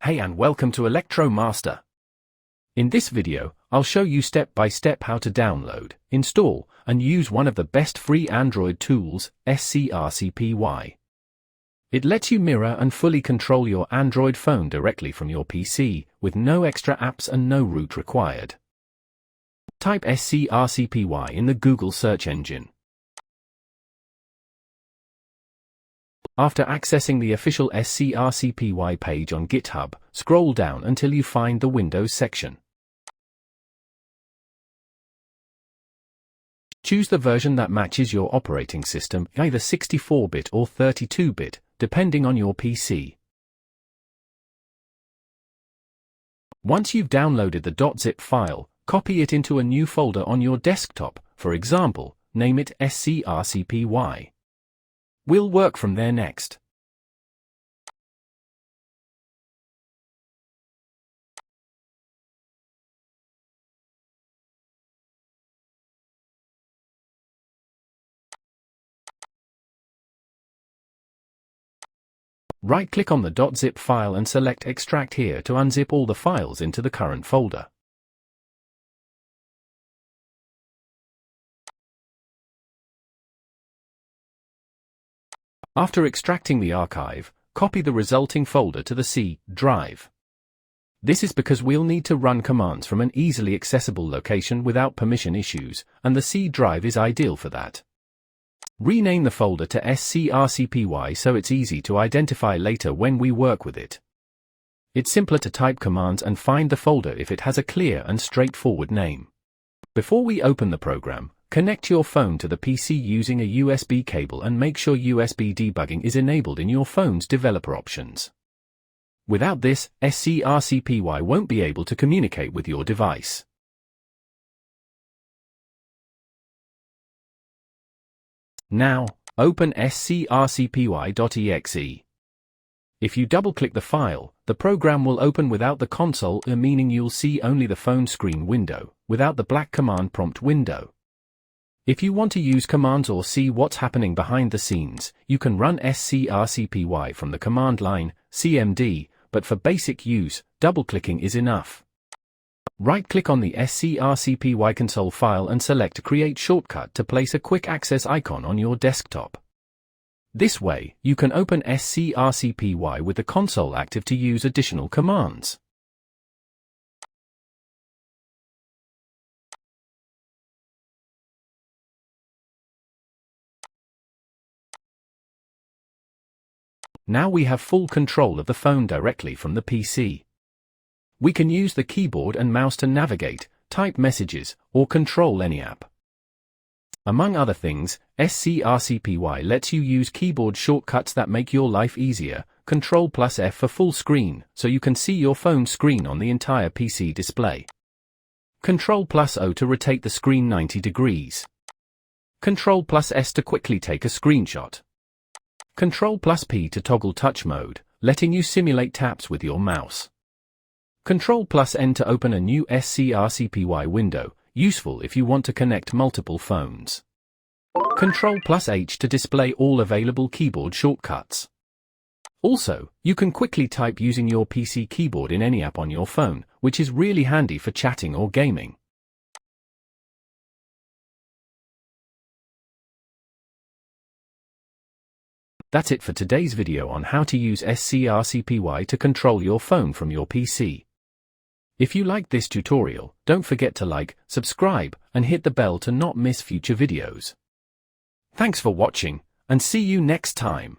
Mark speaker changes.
Speaker 1: Hey and welcome to ELECTRO-MASTER. In this video, I'll show you step by step how to download, install, and use one of the best free Android tools, scrcpy. It lets you mirror and fully control your Android phone directly from your PC, with no extra apps and no root required. Type scrcpy in the Google search engine. After accessing the official scrcpy page on GitHub, scroll down until you find the Windows section. Choose the version that matches your operating system, either 64-bit or 32-bit, depending on your PC. Once you've downloaded the .zip file, copy it into a new folder on your desktop, for example, name it scrcpy. We'll work from there next. Right-click on the .zip file and select Extract here to unzip all the files into the current folder. After extracting the archive, copy the resulting folder to the C drive. This is because we'll need to run commands from an easily accessible location without permission issues, and the C drive is ideal for that. Rename the folder to scrcpy so it's easy to identify later when we work with it. It's simpler to type commands and find the folder if it has a clear and straightforward name. Before we open the program, connect your phone to the PC using a USB cable and make sure USB Debugging is enabled in your phone's developer options. Without this, scrcpy won't be able to communicate with your device. Now, open scrcpy.exe. If you double-click the file, the program will open without the console, meaning you'll see only the phone screen window, without the black command prompt window. If you want to use commands or see what's happening behind the scenes, you can run scrcpy from the command line, cmd, but for basic use, double-clicking is enough. Right-click on the scrcpy console file and select Create Shortcut to place a quick access icon on your desktop. This way, you can open scrcpy with the console active to use additional commands. Now we have full control of the phone directly from the PC. We can use the keyboard and mouse to navigate, type messages, or control any app. Among other things, scrcpy lets you use keyboard shortcuts that make your life easier, Ctrl+F for full screen, so you can see your phone screen on the entire PC display. Ctrl+O to rotate the screen 90 degrees. Ctrl+S to quickly take a screenshot. Ctrl+P to toggle touch mode, letting you simulate taps with your mouse. Ctrl+N to open a new scrcpy window, useful if you want to connect multiple phones. Ctrl+H to display all available keyboard shortcuts. Also, you can quickly type using your PC keyboard in any app on your phone, which is really handy for chatting or gaming. That's it for today's video on how to use scrcpy to control your phone from your PC. If you liked this tutorial, don't forget to like, subscribe, and hit the bell to not miss future videos. Thanks for watching, and see you next time.